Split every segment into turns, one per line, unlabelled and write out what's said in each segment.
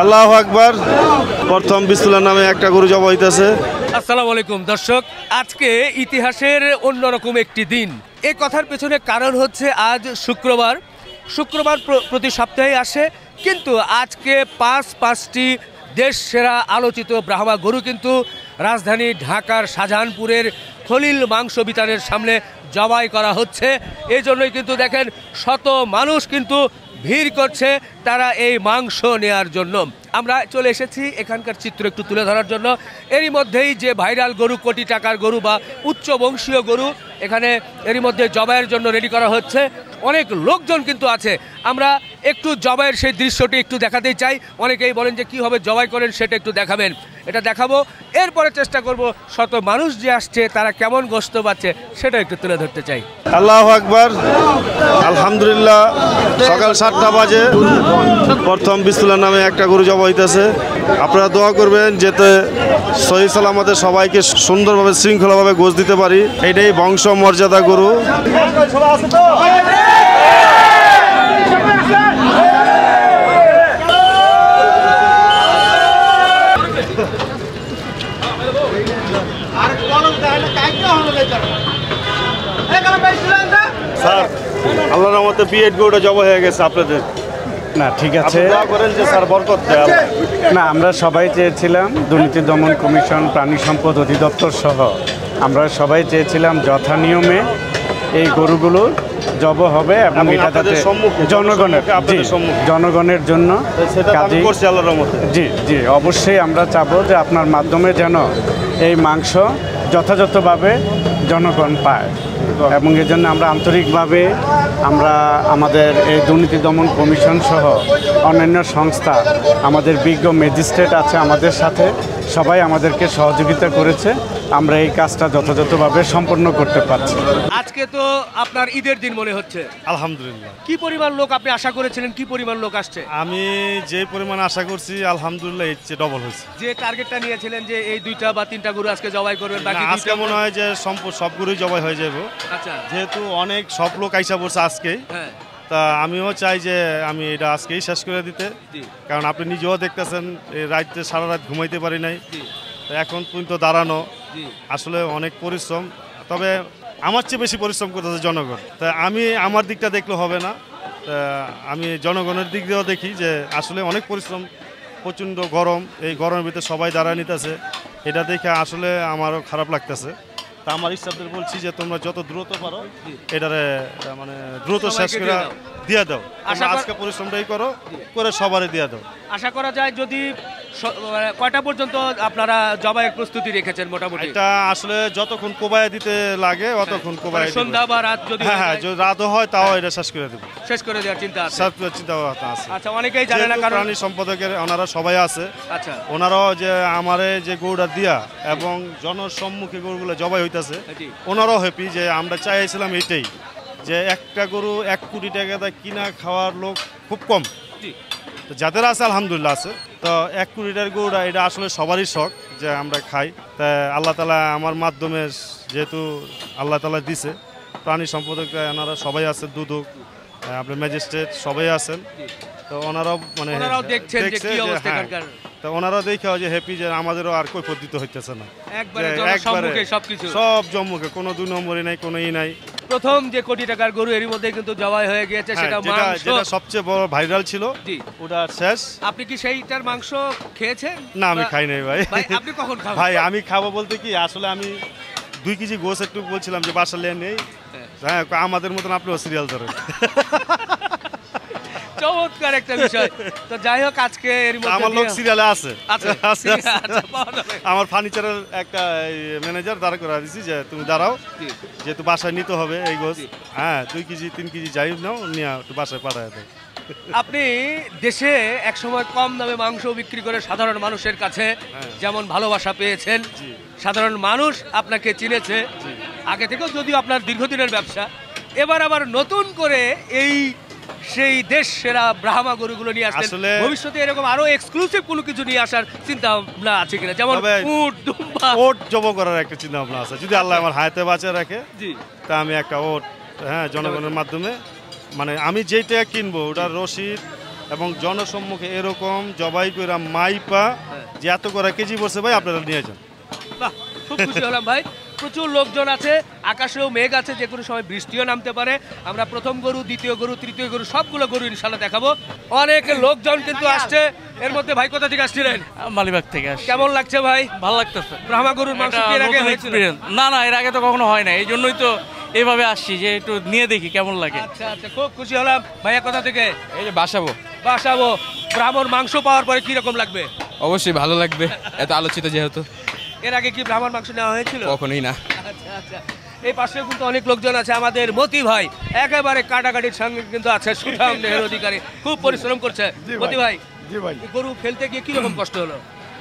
আল্লাহু আকবার। প্রথম বিসমিল্লাহ নামে একটা গরু জবাই হইতেছে।
আসসালামু আলাইকুম দর্শক, আজকে ইতিহাসের অন্যরকম একটি দিন। এই কথার পেছনে কারণ হচ্ছে আজ শুক্রবার প্রতি সপ্তাহে আসে, কিন্তু আজকে পাঁচটি দেশ সেরা আলোচিত ব্রাহ্মা গরু কিন্তু রাজধানী ঢাকার শাহজাহানপুরের খলিল মাংস বিতানের সামনে জবাই করা হচ্ছে। এই জন্যই কিন্তু দেখেন শত মানুষ কিন্তু ভিড় করছে তারা এই মাংস নেয়ার জন্য। আমরা চলে এসেছি এখানকার চিত্র একটু তুলে ধরার জন্য। এরই মধ্যেই যে ভাইরাল গরু, কোটি টাকার গরু বা উচ্চ বংশীয় গরু এখানে এরই মধ্যে জবাইয়ের জন্য রেডি করা হচ্ছে। অনেক লোকজন কিন্তু আছে। আমরা একটু জবাইয়ের সেই দৃশ্যটি একটু দেখাতেই চাই। অনেকেই বলেন যে কীভাবে জবাই করেন সেটা একটু দেখাবেন, এটা দেখাবো। এরপরে চেষ্টা করব শত মানুষ যে আসছে তারা কেমন গোশত পাচ্ছে সেটা একটু তুলে ধরতে চাই।
আল্লাহু আকবার। আলহামদুলিল্লাহ, সকাল 7টা বাজে প্রথম বিসমিল্লাহ নামে একটা গরু জবাই হইতেছে। আপনারা দোয়া করবেন যাতে সহি সালামতে সবাইকে সুন্দরভাবে শৃঙ্খলাভাবে গোশ দিতে পারি। এটাই বংশ মর্যাদা গরু। স্যার, আল্লাহর রহমতে বিএড গরুটা জবাই হয়ে গেছে আপনাদের।
না ঠিক আছে,
দোয়া করেন যে স্যার বরকত দেয়।
না আমরা সবাই চেয়েছিলাম, দুর্নীতি দমন কমিশন, প্রাণী সম্পদ অধিদপ্তর সহ আমরা সবাই চেয়েছিলাম যথা নিয়মে এই গরুগুলো জব হবে এবং এটা যাতে জনগণের জন্য জি জি অবশ্যই আমরা চাবো যে আপনার মাধ্যমে যেন এই মাংস যথাযথভাবে জনগণ পায়, এবং এই জন্য আমরা আন্তরিকভাবে আমরা আমাদের এই দুর্নীতি দমন কমিশন সহ অন্যান্য সংস্থা, আমাদের বিজ্ঞ ম্যাজিস্ট্রেট আছে আমাদের সাথে, সবাই আমাদেরকে সহযোগিতা করেছে। আমরা এই কাজটা যথাযথভাবে সম্পন্ন করতে পারছি।
আজকে তো আপনার ঈদের দিন মনে হচ্ছে।
আলহামদুলিল্লাহ।
কি পরিমাণ লোক আপনি আশা করেছিলেন, কি পরিমাণ লোক আসছে?
আমি যে পরিমাণ আশা করছি আলহামদুলিল্লাহ এর চেয়ে ডবল হয়েছে।
যে টার্গেটটা নিয়েছিলেন যে এই 2টা বা 3টা গরু আজকে জবাই করবেন, বাকি
আজকে মনে হয় যে সব গরুই জবাই হয়ে যাবে।
আচ্ছা,
যেহেতু অনেক সব লোক আইসা পড়ছে আজকে,
হ্যাঁ,
তা আমিও চাই যে আমি এটা আজকেই শেষ করে দিতে। কারণ আপনি নিজেও দেখতেছেন এই রাতে সারা রাত ঘুমাইতে পারি নাই, এখন পর্যন্ত দাঁড়ানো আসলে অনেক পরিশ্রম। তবে আমার চেয়ে বেশি পরিশ্রম করতেছে জনগণ। তা আমি আমার দিকটা দেখলে হবে না, আমি জনগণের দিক দিয়েও দেখি যে আসলে অনেক পরিশ্রম, প্রচণ্ড গরম, এই গরমের ভিতরে সবাই দাঁড়ায় নিতেছে। এটা দেখে আসলে আমারও খারাপ লাগতেছে। তা আমার স্টাফদের বলছি যে তোমরা যত দ্রুত পারো এটারে মানে দ্রুত শেষ করে দিয়ে দাও। আজকে পরিশ্রমটাই করে সবারই দিয়ে দাও।
আশা করা যায় যদি কয়টা পর্যন্ত আপনারা জবাইয়ের প্রস্তুতি রেখেছেন মোটামুটি? এটা
আসলে যতক্ষণ কোবায় দিতে লাগে অতক্ষণ কোবায়,
সন্ধ্যা বা রাত যদি
যদি রাতও হয় তাও এটা শেষ করে দেবো।
শেষ করে দেওয়ার চিন্তা আছে?
চিন্তা আছে।
আচ্ছা, অনেকেই জানে না কারণ
প্রাণী সম্পাদকের ওনারা সবাই আছে।
আচ্ছা, ওনারাও
যে আমারে যে গরুটা দিয়া এবং জনসম্মুখে গরুগুলো জবাই হইতেছে, ওনারাও হ্যাপি যে আমরা চাইছিলাম এইটাই, যে একটা গরু 1 কোটি টাকা কিনা খাওয়ার লোক খুব কম, তো যাদের আছে আলহামদুলিল্লাহ আছে। তো 1 কোটি টাকার গরুটা এটা আসলে সবারই শখ যে আমরা খাই। তা আল্লাহ তালা আমার মাধ্যমে, যেহেতু আল্লাহ তালা দিছে, প্রাণী সম্পাদক ওনারা সবাই আছে, দুদক, আপনার ম্যাজিস্ট্রেট সবাই আছেন। তো ওনারাও মানে
দেখছেন
তো ওনারাও দেখে যে হ্যাপি যে আমাদেরও আর কৈফিয়ত দিতে হইতেছে না,
একবারে
সব জম্মুকে, কোনো 2 নম্বরই নাই, কোনো নাই।
প্রথম যে কোটি টাকার গরু এরই মধ্যে কিন্তু জবাই হয়ে গিয়েছে,
যেটা সবচেয়ে বড় ভাইরাল ছিল ওটা শেষ।
আপনি কি সেইটার মাংস খেয়েছেন?
না, আমি খাই নাই ভাই।
আপনি কখন খাবেন?
ভাই আমি খাবো বলতে কি, আসলে আমি 2 কেজি গোস একটু বলছিলাম যে বাসা নিয়ে নেই। হ্যাঁ, আমাদের মতন আপনিও সিরিয়াল ধরেন।
চমৎকার একটা বিষয়। তো যাই হোক, আজকে এর মধ্যে
আমার লোক সিরিয়ালে আছে।
আচ্ছা,
আমার ফার্নিচারের একটা ম্যানেজার দাঁড়া করে দিছি যে তুমি দাঁড়াও, যেহেতু বাসায় নিতে হবে এই গোস। হ্যাঁ, 2 কেজি 3 কেজি যাই নাও, নিয়ে একটু বাসায় পাঠায় দেয়।
আপনি দেশে একসময় কম দামে মাংস বিক্রি করে সাধারণ মানুষের কাছে যেমন ভালোবাসা পেয়েছেন, সাধারণ মানুষ আপনাকে চিনেছে আগে থেকেও, যদিও আপনার দীর্ঘদিনের ব্যবসা, এবার আবার নতুন করে এই সেই দেশ সেরা ব্রাহ্মা গরুগুলো নিয়ে আসছেন। ভবিষ্যতে এরকম আরো এক্সক্লুসিভ কোনো কিছু নিয়ে আসার চিন্তা ভাবনা আছে কিনা? যেমন উট, দুম্বা,
ওট জব করার একটা চিন্তা ভাবনা আছে, যদি আল্লাহ আমার হায়াতে বাঁচিয়ে রাখে। তা আমি একটা ওট জনগণের মাধ্যমে মানে আমি যেটা কিনবো ওটার রসিদ এবং জনসম্মুখে এরকম জবাই করে মাইপা যে এত করে কেজি পড়ছে ভাই আপনারা নিয়ে যান।
বাহ, খুব খুশি হলাম ভাই। প্রচুর লোকজন আছে, আকাশেও মেঘ আছে, যে কোনো সময় বৃষ্টিও নামতে পারে। আমরা প্রথম গরু, দ্বিতীয় গরু, তৃতীয় গরু সবগুলো গরু ইনশাল্লাহ দেখাবো। অনেক লোকজন কিন্তু আসছে। এর মধ্যে ভাই কোথা থেকে আসছিলেন?
মালিবাগ থেকে আসছি।
কেমন লাগছে ভাই?
ভালো লাগতেছে।
ব্রাহ্মা গরুর মাংস কি এর আগে হয়েছিল?
না না, এর আগে তো কখনো হয় না, এই জন্যই তো এইভাবে আসছি যে একটু নিয়ে দেখি কেমন লাগে।
আচ্ছা আচ্ছা, খুব খুশি হলাম। ভাইয়া কোথা থেকে?
এই যে বাসাবো।
বাসাবো। ব্রাহ্মণ মাংস পাওয়ার পরে কি রকম লাগবে?
অবশ্যই ভালো লাগবে, এত আলোচিত যেহেতু।
এর আগে কি ব্রাহ্মণ মাংস নেওয়া হয়েছিল?
কখনোই না।
আচ্ছা আচ্ছা, এই পাশে কিন্তু অনেক লোকজন আছে। আমাদের মতি ভাই একেবারে কাটাকাটির সঙ্গে কিন্তু আছে, সুঠাম দেহের অধিকারী, খুব পরিশ্রম করছে। মতি ভাই,
জি ভাই,
গরু ফেলতে গিয়ে কি রকম কষ্ট হলো?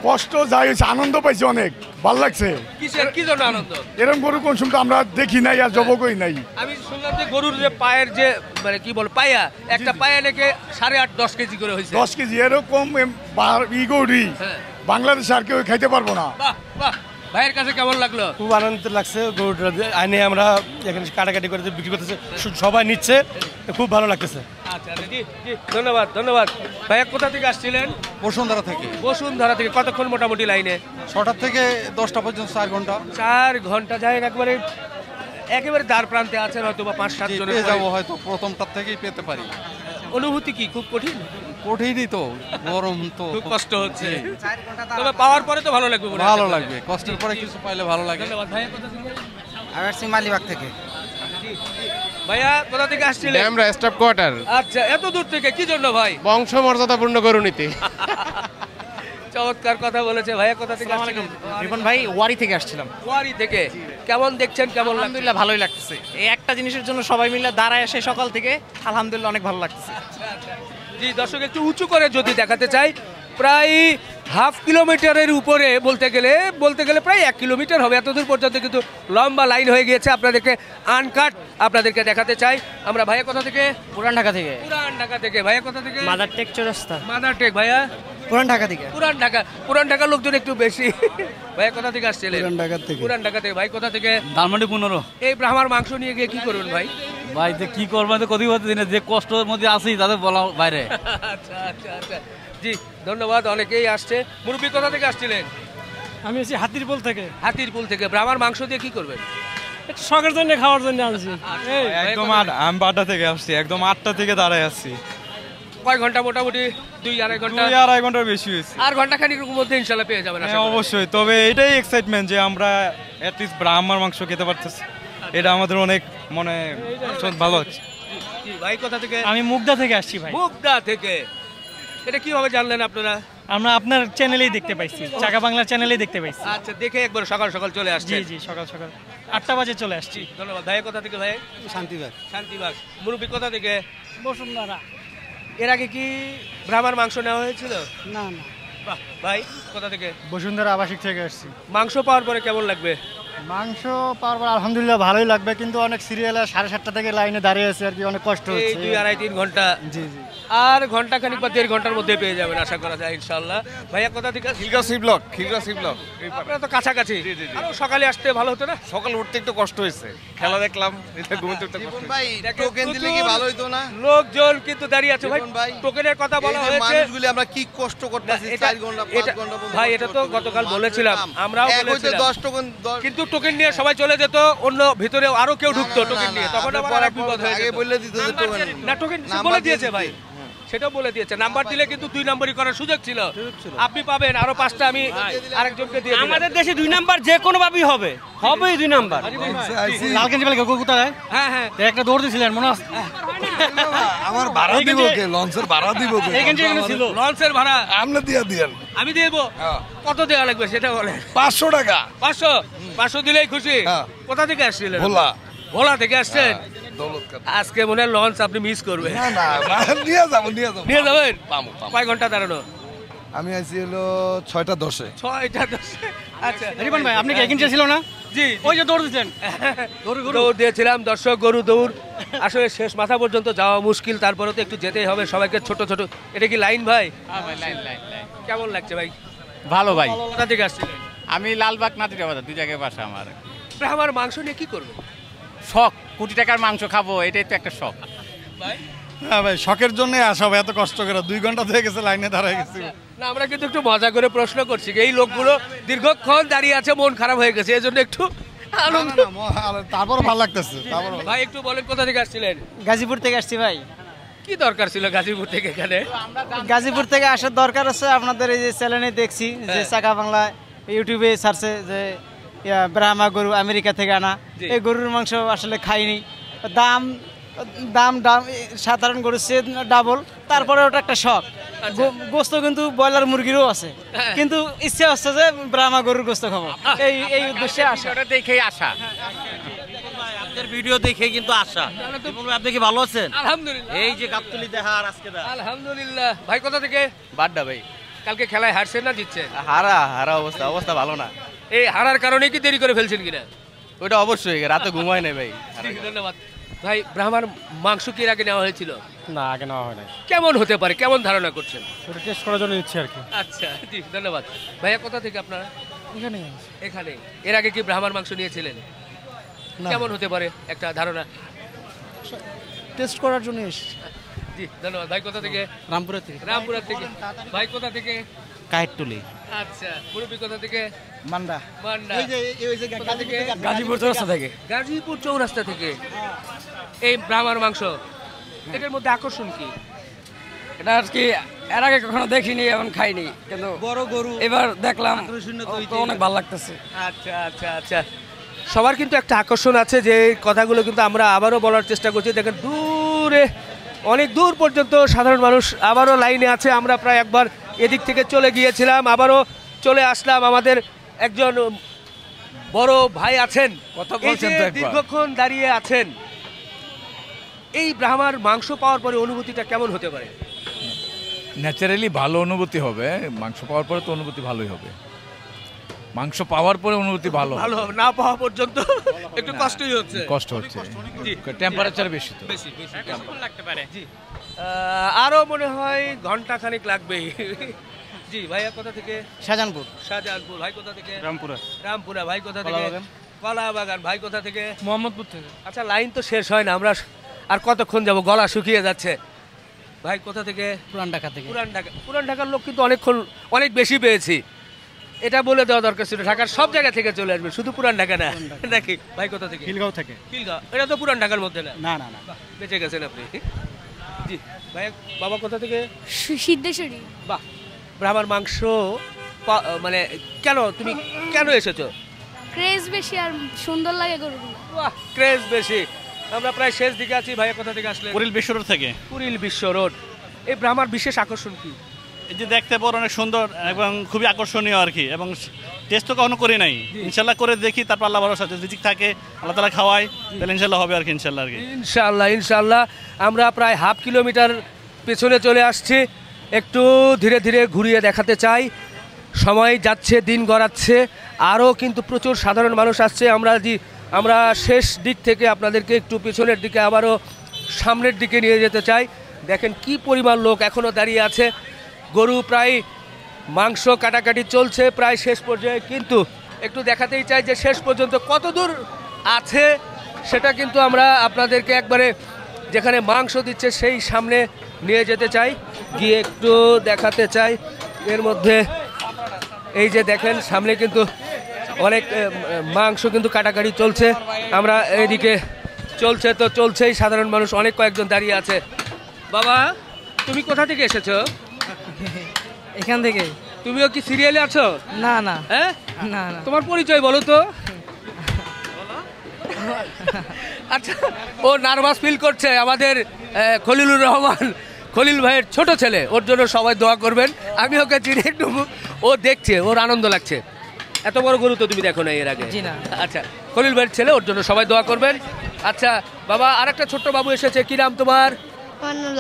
কষ্ট যাই হয়েছে, আনন্দ পাইছি, অনেক ভালো লাগছে।
কিসের কি জন্য আনন্দ?
এরকম গরু কোন সময় আমরা দেখি নাই আর জবকই নাই।
আমি শুনলাম যে গরুর যে পায়ের যে মানে কি বল পায়া, একটা পায়া নাকি 8.5-10 কেজি করে হয়েছে।
10 কেজি এরকম গরু
হ্যাঁ।
বাংলাদেশে আর কেউ খাইতে পারবো না।
বাহ বাহ, ভাইয়ের কাছে কেমন লাগলো?
খুব আনন্দ লাগছে। গরুটা আইনে আমরা এখানে কাটাকাটি করে বিক্রি করতেছে, সবাই নিচ্ছে, খুব ভালো লাগতেছে।
আচ্ছা জি জি, ধন্যবাদ ধন্যবাদ। ভাইয়া কোথা থেকে আসছিলেন?
বসুন্ধরা থেকে।
বসুন্ধরা থেকে। কতক্ষণ মোটামুটি লাইনে?
6টা থেকে 10টা পর্যন্ত 4 ঘন্টা।
4 ঘন্টা যায় একেবারে, একেবারে দ্বার প্রান্তে আছেন হয়তো বা 5-7 জন।
পেয়ে যাবো হয়তো, প্রথমটার থেকেই পেতে পারি।
অনুভূতি কি খুব কঠিন?
কঠিনই তো, গরম তো,
খুব কষ্ট হচ্ছে, তবে পাওয়ার পরে তো ভালো লাগবে মনে হয়।
ভালো লাগবে, কষ্টের পরে কিছু পাইলে ভালো লাগে।
ধন্যবাদ। ভাইয়া কোথা থেকে?
আমি আসছি মালিবাগ থেকে।
ভাইয়া কোথা থেকে আসছিলেন?
আমরা স্টাফ কোয়ার্টার।
আচ্ছা, এত দূর থেকে কি জন্য ভাই?
বংশ মর্যাদাপূর্ণ গরু নিতে।
চমৎকার কথা বলেছে। ভাইয়া কোথা থেকে আসছিলেন?
রিপন ভাই, ওয়ারি থেকে আসছিলাম।
ওয়ারি থেকে। কেমন দেখছেন, কেমন লাগছে?
আলহামদুলিল্লাহ ভালোই লাগতেছে। এই একটা জিনিসের জন্য সবাই মিলে দাঁড়ায় আসে সকাল থেকে, আলহামদুলিল্লাহ অনেক ভালো লাগতেছে।
জি দর্শক, একটু উঁচু করে যদি দেখাতে চাই, প্রায় হাফ কিলোমিটারের উপরে বলতে গেলে প্রায় 1 কিলোমিটার হবে। এতদূর পর্যন্ত কিন্তু লম্বা লাইন হয়ে গিয়েছে। আপনাদেরকে আনকাট আপনাদেরকে দেখাতে চাই আমরা। ভাইয়া কোথা থেকে?
পুরান ঢাকা থেকে।
পুরান ঢাকা থেকে। ভাইয়া কোথা থেকে?
মাদার টেক চৌরাস্তা।
Mother take. ভাইয়া
পুরান ঢাকা থেকে।
পুরান ঢাকা। পুরান ঢাকার লোকজন একটু বেশি। ভাইয়া কোথা থেকে আসছিলেন?
পুরান ঢাকা থেকে।
পুরান ঢাকা থেকে। ভাই কোথা থেকে?
ধানমন্ডি 15।
এই ব্রাহ্মার মাংস নিয়ে গিয়ে কি করবেন ভাই?
ভাই যে কি করবো, তো কদি হতে দিনে যে কষ্টের মধ্যে আছি তাদের বলা বাইরে।
আচ্ছা আচ্ছা আচ্ছা, জি ধন্যবাদ। অনেকেই আসছে। মুরব্বী কোথা থেকে আসছিলেন?
আমি আছি হাতিরপুল থেকে।
হাতিরপুল থেকে। ব্রাহ্মার মাংস দিয়ে কি করবেন?
একটু শখের জন্য, খাওয়ার জন্য আনছি।
একদম আমি 8টা থেকে আসছি, একদম 8টা থেকে দাঁড়ায় আসছি।
কয় ঘন্টা মোটামুটি? 2-2.5 ঘন্টা।
2-2.5 ঘন্টার বেশি হয়েছে।
আর ঘন্টা খানিকের মধ্যে ইনশাল্লাহ পেয়ে যাবেন।
হ্যাঁ অবশ্যই, তবে এটাই এক্সাইটমেন্ট যে আমরা অ্যাটলিস্ট ব্রাহ্মার মাংস খেতে পারতেছি, এটা আমাদের অনেক মনে ভালো লাগছে।
জি, ভাই কোথা থেকে?
আমি মুগদা থেকে আসছি ভাই।
মুগদা থেকে। এটা কিভাবে জানলেন আপনারা?
আমরা আপনার চ্যানেলেই দেখতে পাইছি, চাকা বাংলা চ্যানেলেই দেখতে পাইছি।
আচ্ছা, দেখে একবার সকাল সকাল চলে আসছে।
জি জি, সকাল সকাল 8টা বাজে চলে আসছি।
ধন্যবাদ। ভাই কোথা থেকে? ভাই
শান্তিবাগ।
শান্তিবাগ। মুরব্বী কোথা থেকে?
বসুন্ধরা।
এর আগে কি ব্রাহ্মার মাংস নেওয়া হয়েছিল?
না না,
বাহ। ভাই কোথা থেকে?
বসুন্ধরা আবাসিক থেকে আসছি।
মাংস পাওয়ার পরে কেমন লাগবে?
মাংস পাওয়ার পর আলহামদুলিল্লাহ ভালোই লাগবে, কিন্তু অনেক সিরিয়ালে 7:30 থেকে লাইনে দাঁড়িয়ে আছে আর কি, অনেক কষ্ট
এই
হচ্ছে।
2-2.5-3 ঘন্টা।
জি জি।
আর ঘন্টা খানিক বা 1.5 ঘন্টার মধ্যে পেয়ে যাবেন আশা করা যায় ইনশাআল্লাহ। ভাইয়া কোথা থেকে?
খিলগাছি ব্লক, খিলগাছি ব্লক।
আপনারা তো কাছাকাছি। আরো সকালে আসতে ভালো হতো না?
সকাল উঠতে একটু কষ্ট হয়েছে, খেলা দেখলাম, এটা ঘুমোতে উঠতে কষ্ট।
ভাই টোকেন দিলে কি ভালো হতো না?
লোকজন কিন্তু দাঁড়িয়ে আছে ভাই।
ভাই,
টোকেনের কথা বলা
এই যে
হয়েছে।
মানুষগুলি আমরা কি কষ্ট করতেছি, 4 ঘন্টা 5 ঘন্টা পর্যন্ত
ভাই, এটা তো গতকাল বলেছিলাম, আমরাও বলেছিলাম।
10 টোকেন
কিন্তু টোকেন নিয়ে সবাই চলে যেত, অন্য ভিতরে আরো কেউ ঢুকতো টোকেন নিয়ে, তখন আবার আরেক বিপদ হয়ে
আগে
যেত।
বলে দিত যে টোকেন
না, টোকেন
নাম্বার
বলে
দিয়ে
দিয়েছে
দিতে।
ভাই, সেটাও বলে দিয়েছে। নাম্বার দিলে কিন্তু 2 নম্বরই করার সুযোগ ছিল। আপনি পাবেন আরো 5টা, আমি আরেকজনকে দিয়ে দিলাম।
আমাদের দেশে 2 নাম্বার যে কোনো ভাবেই হবে, হবেই 2 নাম্বার। লালকেঞ্জি বলে কোথায়?
হ্যাঁ হ্যাঁ,
একটা দৌড় দিছিলেন মনে আছে?
আমার ভাড়া দিব কে? লঞ্চের ভাড়া দিব কে?
এই গেঞ্জি এখানে ছিল।
লঞ্চের ভাড়া
আপনি দিয়ে দিয়েন।
আমি দিয়ে দেবো। কত দেওয়া লাগবে সেটা বলে?
500 টাকা।
500 দিলেই খুশি।
হ্যাঁ।
কোথা থেকে আসছিলেন?
ভোলা।
ভোলা থেকে আসছেন?
দৌলতখান।
আজকে মনে হয় লঞ্চ আপনি মিস করবেন।
না না, নিয়ে যাবো নিয়ে যাবো।
নিয়ে যাবেন?
পামু।
কয় ঘন্টা দাঁড়ানো?
আমি আইছি হলো 6টা 10-এ।
6টা 10। আচ্ছা
রিপন ভাই, আপনি কি এগেন্সি ছিল না?
জি,
ওই যে দৌড় দিচ্ছেন।
দৌড় দিয়েছিলাম দর্শক, গরু দৌড়। আসলে শেষ মাথা পর্যন্ত যাওয়া মুশকিল, তারপরে তো একটু যেতেই হবে সবাইকে। ছোট ছোট, এটা কি লাইন ভাই? কেমন লাগছে ভাই?
ভালো ভাই।
কোথা থেকে আসছিলেন?
আমি লালবাগ নাতিরা বাজার, 2 জায়গায় বাসা আমার।
আমার মাংস নিয়ে কি করবো?
শখ, কোটি টাকার মাংস খাবো, এটাই তো একটা শখ।
হ্যাঁ ভাই, শখের জন্য আসা ভাই, এত কষ্ট করে 2 ঘন্টা হয়ে গেছে লাইনে দাঁড়ায় গেছি।
না, আমরা কিন্তু একটু মজা করে প্রশ্ন করছি, এই লোকগুলো দীর্ঘক্ষণ দাঁড়িয়ে আছে, মন খারাপ হয়ে গেছে, এই জন্য একটু আনন্দ।
তারপর ভালো লাগতেছে।
ভাই একটু বলেন কোথা থেকে আসছিলেন?
গাজীপুর থেকে আসছি ভাই।
কি দরকার ছিল গাজীপুর থেকে এখানে?
গাজীপুর থেকে আসার দরকার আছে, আপনাদের এই যে চ্যানেলে দেখছি যে চাকা বাংলা ইউটিউবে সার্চে যে ব্রাহ্মা গরু আমেরিকা থেকে আনা, এই গরুর মাংস আসলে খাইনি। দাম দাম দাম সাধারণ গরুর চেয়ে ডাবল, তারপরে ওটা একটা শখ। গোস্ত কিন্তু ব্রয়লার মুরগিরও আছে, কিন্তু ইচ্ছে হচ্ছে যে ব্রাহ্মা গরুর গোস্ত খাবো, এই উদ্দেশ্যে আসা।
ওটা দেখেই আসা,
আপনাদের ভিডিও দেখে কিন্তু আসা। আপনি কি ভালো আছেন?
আলহামদুলিল্লাহ।
এই যে গাবতলী দেখা আর আজকে দেখা।
আলহামদুলিল্লাহ। ভাই কোথা থেকে?
বাড্ডা ভাই।
কালকে খেলায় হারছেন না জিতছেন?
হারা অবস্থা ভালো না।
এই হারার কারণে কি দেরি করে ফেলছেন কিনা?
ওইটা অবশ্যই, রাতে ঘুমায় নাই ভাই।
ধন্যবাদ ভাই। ব্রাহ্মার মাংস কি এর আগে নেওয়া হয়েছিল?
না, আগে নেওয়া হয় না।
কেমন হতে পারে, কেমন ধারণা করছেন?
ওটা টেস্ট করার জন্য ইচ্ছে আর কি।
আচ্ছা, জি ধন্যবাদ। ভাইয়া কোথা থেকে আপনারা?
এখানে।
এখানে। এর আগে কি ব্রাহ্মার মাংস নিয়েছিলেন? কেমন হতে পারে একটা ধারণা?
টেস্ট করার জন্য এসেছি।
জি ধন্যবাদ। ভাই কোথা থেকে?
রামপুরা থেকে।
রামপুরা থেকে। ভাই কোথা থেকে?
কাইটটুলি।
আচ্ছা, মুরব্বি কোথা থেকে?
মান্ডা।
মান্ডা।
এই যে
কোথা থেকে?
গাজীপুর চৌরাস্তা থেকে।
গাজীপুর চৌরাস্তা থেকে। এই ব্রাহ্মার মাংস, এটার মধ্যে আকর্ষণ কি?
এটা আর কি এর আগে কখনো দেখিনি এবং খাইনি, কিন্তু
বড় গরু
এবার দেখলাম, তো অনেক ভালো লাগতেছে।
আচ্ছা আচ্ছা আচ্ছা, সবার কিন্তু একটা আকর্ষণ আছে, যে কথাগুলো কিন্তু আমরা আবারও বলার চেষ্টা করছি। দেখেন দূরে, অনেক দূর পর্যন্ত সাধারণ মানুষ আবারও লাইনে আছে। আমরা প্রায় একবার এদিক থেকে চলে গিয়েছিলাম, আবারও চলে আসলাম। আমাদের একজন বড় ভাই আছেন, এই যে দীর্ঘক্ষণ দাঁড়িয়ে আছেন, এই ব্রাহ্মার মাংস পাওয়ার পরে অনুভূতিটা কেমন হতে পারে?
ন্যাচারালি ভালো অনুভূতি হবে। মাংস পাওয়ার পরে তো অনুভূতি ভালোই হবে। মাংস পাওয়ার পরে অনুভূতি ভালো
হবে, না পাওয়া পর্যন্ত একটু কষ্টই হচ্ছে।
কষ্ট হচ্ছে, টেম্পারেচার বেশি তো
বেশি লাগতে পারে। জি, আরো মনে হয় ঘন্টা খানিক লাগবে। জি ভাইয়া কোথা থেকে?
শাহজাহানপুর।
শাহজাহানপুর। ভাই কোথা থেকে?
রামপুরা।
রামপুরা। ভাই কোথা থেকে? কলাবাগান। ভাই কোথা থেকে?
মোহাম্মদপুর থেকে।
আচ্ছা, লাইন তো শেষ হয় না, আমরা আর কতক্ষণ যাব, গলা শুকিয়ে যাচ্ছে। ভাই কোথা থেকে?
পুরান ঢাকা থেকে।
পুরান ঢাকা। পুরান ঢাকার লোক কিন্তু অনেক বেশি পেয়েছি, এটা বলে দেওয়া দরকার ছিল। ঢাকার সব জায়গা থেকে চলে আসবে, শুধু পুরান ঢাকা না নাকি? ভাই কোথা থেকে?
খিলগাঁও থেকে।
খিলগাঁও, এটা তো পুরান ঢাকার মধ্যে না।
না না না,
বেঁচে গেছেন আপনি। জি ভাই, বাবা কোথা থেকে?
সিদ্ধেশ্বরী।
বাহ, ব্রাহ্মার মাংস মানে তুমি কেন এসেছো?
ক্রেজ বেশি আর সুন্দর লাগে গরুগুলো।
বাহ, ক্রেজ বেশি। আমরা প্রায় শেষ দিকে আছি। ভাইয়া কোথা থেকে আসলে?
কুড়িল বিশ্ব রোড থেকে।
কুড়িল বিশ্ব রোড। এই ব্রাহ্মার বিশেষ আকর্ষণ কি?
এই যে দেখতে পর অনেক সুন্দর এবং খুবই আকর্ষণীয় আর কি, এবং টেস্ট তো কখনো করে নাই। ইনশাল্লাহ করে দেখি, তারপর আল্লাহ ভরসা, রিজিক থাকে, আল্লাহ তাআলা খাওয়ায়, তাহলে ইনশাল্লাহ হবে আর কি। ইনশাল্লাহ আর কি,
ইনশাল্লাহ ইনশাল্লাহ। আমরা প্রায় হাফ কিলোমিটার পেছনে চলে আসছি, একটু ধীরে ধীরে ঘুরিয়ে দেখাতে চাই। সময় যাচ্ছে, দিন গড়াচ্ছে, আরও কিন্তু প্রচুর সাধারণ মানুষ আসছে। আমরা শেষ দিক থেকে আপনাদেরকে একটু পেছনের দিকে, আবারও সামনের দিকে নিয়ে যেতে চাই। দেখেন কি পরিমাণ লোক এখনও দাঁড়িয়ে আছে। গরু প্রায় মাংস কাটাকাটি চলছে, প্রায় শেষ পর্যায়ে, কিন্তু একটু দেখাতেই চাই যে শেষ পর্যন্ত কত দূর আছে সেটা কিন্তু আমরা আপনাদেরকে একবারে যেখানে মাংস দিচ্ছে সেই সামনে নিয়ে যেতে চাই, গিয়ে একটু দেখাতে চাই। এর মধ্যে এই যে দেখেন সামনে কিন্তু অনেক মাংস কিন্তু কাটাকাটি চলছে। আমরা এদিকে চলছে তো চলছেই, সাধারণ মানুষ অনেক কয়েকজন দাঁড়িয়ে আছে। বাবা, তুমি কোথা থেকে এসেছো?
এখান থেকে।
তুমিও কি সিরিয়ালে আছো?
না না।
হ্যাঁ
না না।
তোমার পরিচয় বলো তো। আচ্ছা, ও নার্ভাস ফিল করছে। আমাদের খলিলুর রহমান, খলিল ভাইয়ের ছোট ছেলে, ওর জন্য সবাই দোয়া করবেন। আমি ওকে চিনি একটু, ও দেখছে, ওর আনন্দ লাগছে। এত বড় গরু তো তুমি দেখো না এর আগে?
জি না।
আচ্ছা, খলিল ভাইয়ের ছেলে, ওর জন্য সবাই দোয়া করবেন। আচ্ছা বাবা, আরেকটা ছোট্ট বাবু এসেছে, কি নাম তোমার?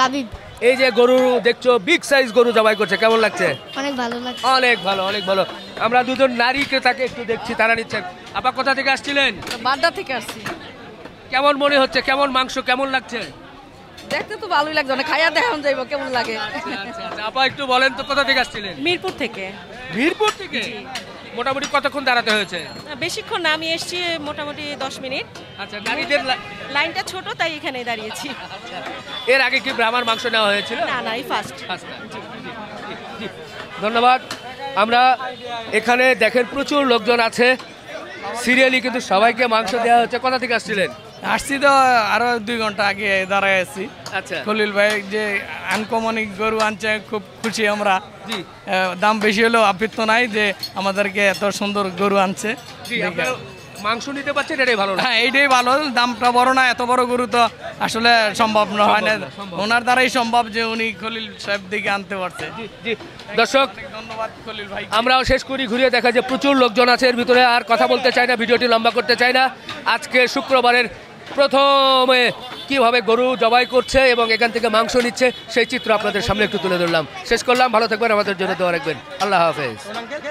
লাবিব।
এই যে গরু দেখছো, বিগ সাইজ গরু জবাই করছে, কেমন লাগছে?
অনেক ভালো লাগছে।
অনেক ভালো, অনেক ভালো। আমরা দুজন নারী ক্রেতাকে একটু দেখছি, তারা নিচ্ছেন। আপা কোথা থেকে আসছিলেন?
বাড্ডা থেকে আসছি।
কেমন মনে হচ্ছে, কেমন মাংস কেমন লাগছে?
দেখতে তো ভালোই লাগছে, অনেক খাইয়া দেখান যাইবো কেমন লাগে।
আপা একটু বলেন তো, কোথা থেকে আসছিলেন?
মিরপুর থেকে।
মিরপুর থেকে? মোটামুটি কতক্ষণ দাঁড়াতে হয়েছে?
বেশিক্ষণ না, আমি এসেছি মোটামুটি 10 মিনিট।
আচ্ছা, গাড়িদের
লাইনটা ছোট তাই এখানেই দাঁড়িয়েছি।
এর আগে কি ব্রাহ্মার মাংস নেওয়া হয়েছিল?
না না, এই ফার্স্ট।
ধন্যবাদ। আমরা এখানে দেখেন প্রচুর লোকজন আছে, সিরিয়ালি কিন্তু সবাইকে মাংস দেওয়া হচ্ছে। কোথা থেকে আসছিলেন?
আসছি তো আরো 2 ঘন্টা আগে দাঁড়ায় আছি।
আচ্ছা,
খলিল ভাই যে আনকমন গরু আনছে, খুব খুশি আমরা। দাম বেশি হলেও আপত্তি নাই যে আমাদেরকে এত সুন্দর গরু আনছে।
মাংস নিতে পারছেন, এটাই ভালো।
হ্যাঁ, এইটাই ভালো। দামটা বড় না, এত বড় গরু তো আসলে সম্ভব না, হয় না। ওনার দ্বারাই সম্ভব যে উনি খলিল সাহেব দিকে আনতে পারছে।
দর্শক,
ধন্যবাদ খলিল ভাই।
আমরাও শেষ করি, ঘুরিয়ে দেখা যে প্রচুর লোকজন আছে এর ভিতরে। আর কথা বলতে চাই না, ভিডিওটি লম্বা করতে চাই না। আজকে শুক্রবারের প্রথমে কিভাবে গরু জবাই করছে এবং এখান থেকে মাংস নিচ্ছে সেই চিত্র আপনাদের সামনে একটু তুলে ধরলাম। শেষ করলাম। ভালো থাকবেন, আমাদের জন্য দোয়া রাখবেন। আল্লাহ হাফেজ।